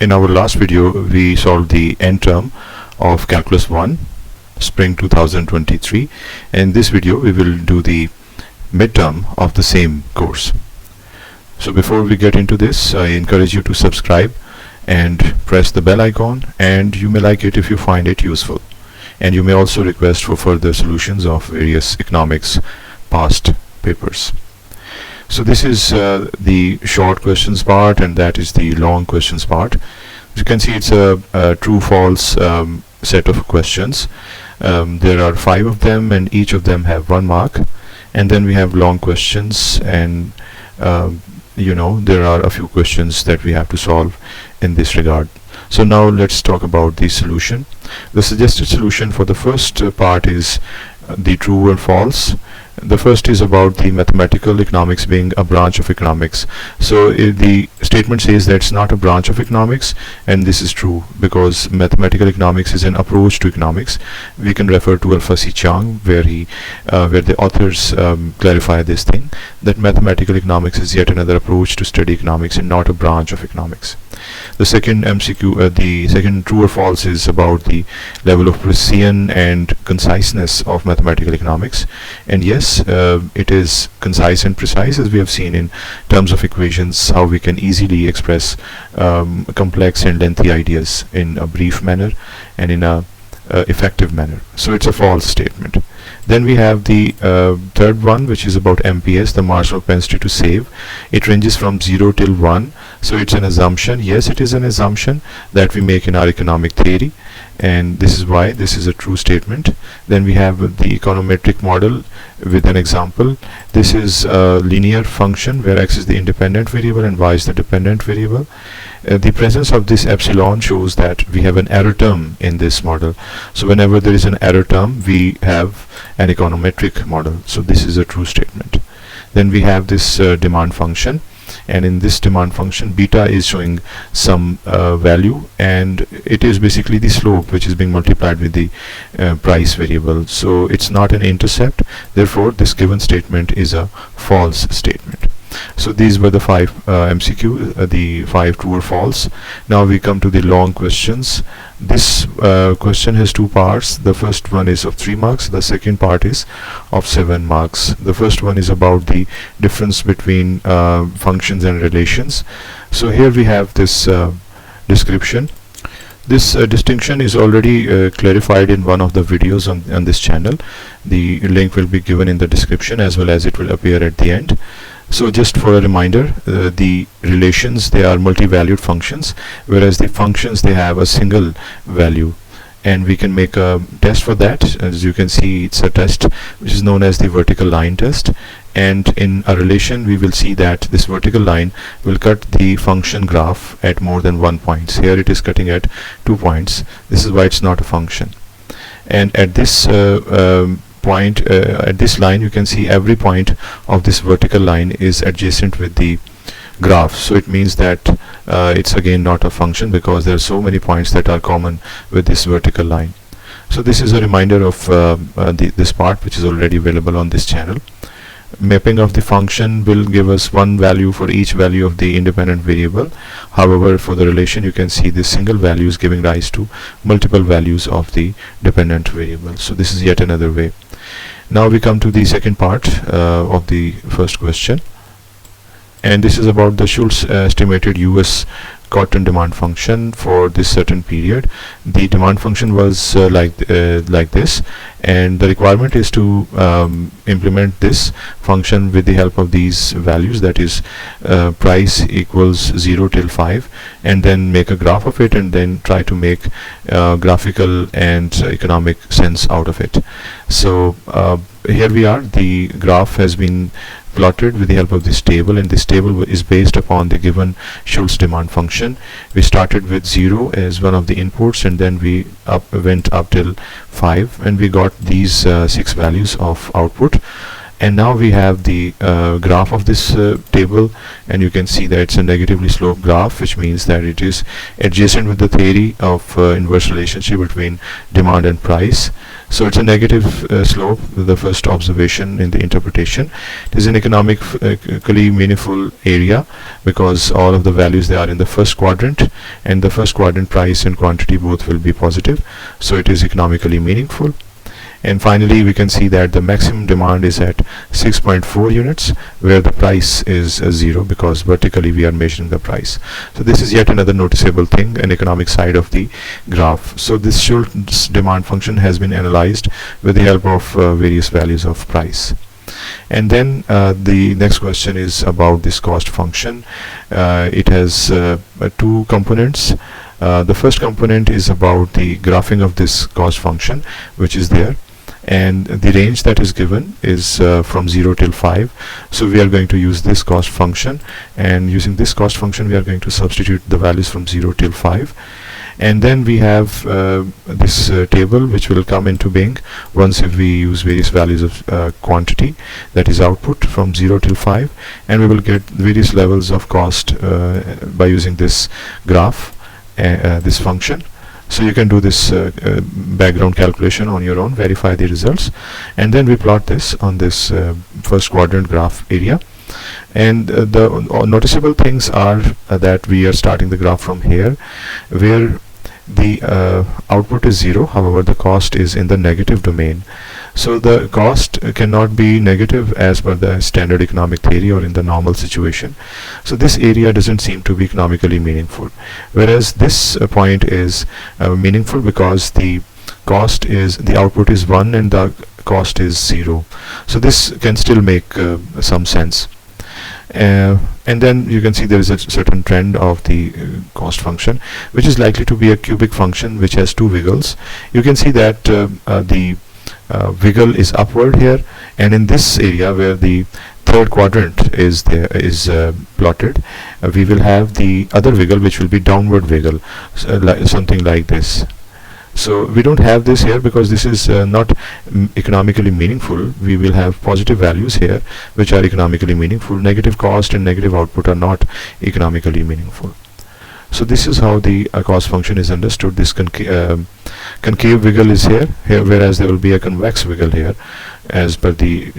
In our last video, we solved the end term of Calculus 1, Spring 2023. In this video, we will do the midterm of the same course. So before we get into this, I encourage you to subscribe and press the bell icon, and you may like it if you find it useful. And you may also request for further solutions of various economics past papers. So this is the short questions part, and that is the long questions part. As you can see, it's a true-false set of questions. There are 5 of them, and each of them have 1 mark. And then we have long questions, and there are a few questions that we have to solve in this regard. So now let's talk about the solution. The suggested solution for the first part is the true or false. The first is about the mathematical economics being a branch of economics. So the statement says that it's not a branch of economics, and this is true because mathematical economics is an approach to economics. We can refer to Alpha C. Chang, where the authors clarify this thing, that mathematical economics is yet another approach to study economics and not a branch of economics. The second MCQ, the second true or false, is about the level of precision and conciseness of mathematical economics. And yes, it is concise and precise, as we have seen in terms of equations, how we can easily express complex and lengthy ideas in a brief manner and in a effective manner. So it's a false statement. Then we have the third one, which is about MPS, the marginal propensity to save. It ranges from 0 till 1. So it's an assumption. Yes, it is an assumption that we make in our economic theory, and this is why this is a true statement. Then we have the econometric model with an example. This is a linear function where x is the independent variable and y is the dependent variable. The presence of this epsilon shows that we have an error term in this model. So whenever there is an error term, we have an econometric model. So this is a true statement. Then we have this demand function, and in this demand function, beta is showing some value, and it is basically the slope which is being multiplied with the price variable. So it's not an intercept. Therefore, this given statement is a false statement. So these were the 5 MCQ, the 5 true or false. Now we come to the long questions. This question has 2 parts. The first one is of 3 marks. The second part is of 7 marks. The first one is about the difference between functions and relations. So here we have this description. This distinction is already clarified in one of the videos on this channel. The link will be given in the description, as well as it will appear at the end. So just for a reminder, the relations, they are multi-valued functions, whereas the functions, they have a single value. And we can make a test for that. As you can see, it's a test which is known as the vertical line test. And in a relation, we will see that this vertical line will cut the function graph at more than 1 point. Here it is cutting at 2 points. This is why it's not a function. And at this point, at this line, you can see every point of this vertical line is adjacent with the graph. So it means that it's again not a function, because there are so many points that are common with this vertical line. So this is a reminder of this part, which is already available on this channel. Mapping of the function will give us one value for each value of the independent variable. However, for the relation, you can see this single value is giving rise to multiple values of the dependent variable. So this is yet another way. Now we come to the second part of the first question, and this is about the Schultz estimated US cotton demand function for this certain period. The demand function was like this, and the requirement is to implement this function with the help of these values, that is price equals 0 till 5, and then make a graph of it, and then try to make graphical and economic sense out of it. So here we are. The graph has been plotted with the help of this table, and this table is based upon the given Schultz demand function. We started with 0 as one of the inputs, and then we went up till 5, and we got these 6 values of output. And now we have the graph of this table, and you can see that it's a negatively sloped graph, which means that it is adjacent with the theory of inverse relationship between demand and price. So it's a negative slope, the first observation in the interpretation. It is an economically meaningful area because all of the values, they are in the first quadrant, and the first quadrant price and quantity both will be positive, so it is economically meaningful. And finally, we can see that the maximum demand is at 6.4 units, where the price is 0, because vertically we are measuring the price. So this is yet another noticeable thing, an economic side of the graph. So this Schultz demand function has been analyzed with the help of various values of price. And then the next question is about this cost function. It has two components. The first component is about the graphing of this cost function, which is there, and the range that is given is from 0 till 5. So we are going to use this cost function, and using this cost function we are going to substitute the values from 0 till 5. And then we have this table which will come into being once if we use various values of quantity, that is output, from 0 till 5, and we will get various levels of cost by using this graph, this function. So you can do this background calculation on your own, verify the results, and then we plot this on this first quadrant graph area. And the noticeable things are that we are starting the graph from here, where the output is 0, however the cost is in the negative domain. So the cost cannot be negative as per the standard economic theory or in the normal situation. So this area doesn't seem to be economically meaningful, whereas this point is meaningful because the cost is, the output is 1 and the cost is 0. So this can still make some sense. And then you can see there is a certain trend of the cost function, which is likely to be a cubic function which has two wiggles. You can see that the wiggle is upward here, and in this area where the third quadrant is there is plotted, we will have the other wiggle which will be downward wiggle, something like this. So we don't have this here because this is not economically meaningful. We will have positive values here which are economically meaningful. Negative cost and negative output are not economically meaningful. So this is how the cost function is understood. This concave wiggle is here, whereas there will be a convex wiggle here as per the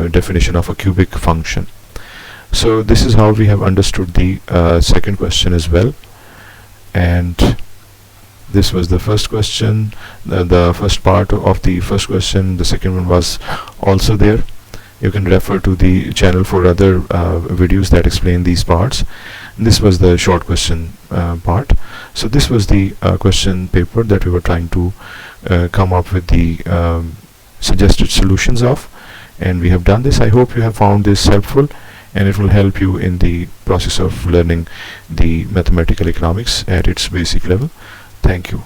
definition of a cubic function. So this is how we have understood the second question as well. And this was the first question, the first part of the first question. The second one was also there. You can refer to the channel for other videos that explain these parts. This was the short question part. So this was the question paper that we were trying to come up with the suggested solutions of, and we have done this. I hope you have found this helpful, and it will help you in the process of learning the mathematical economics at its basic level. Thank you.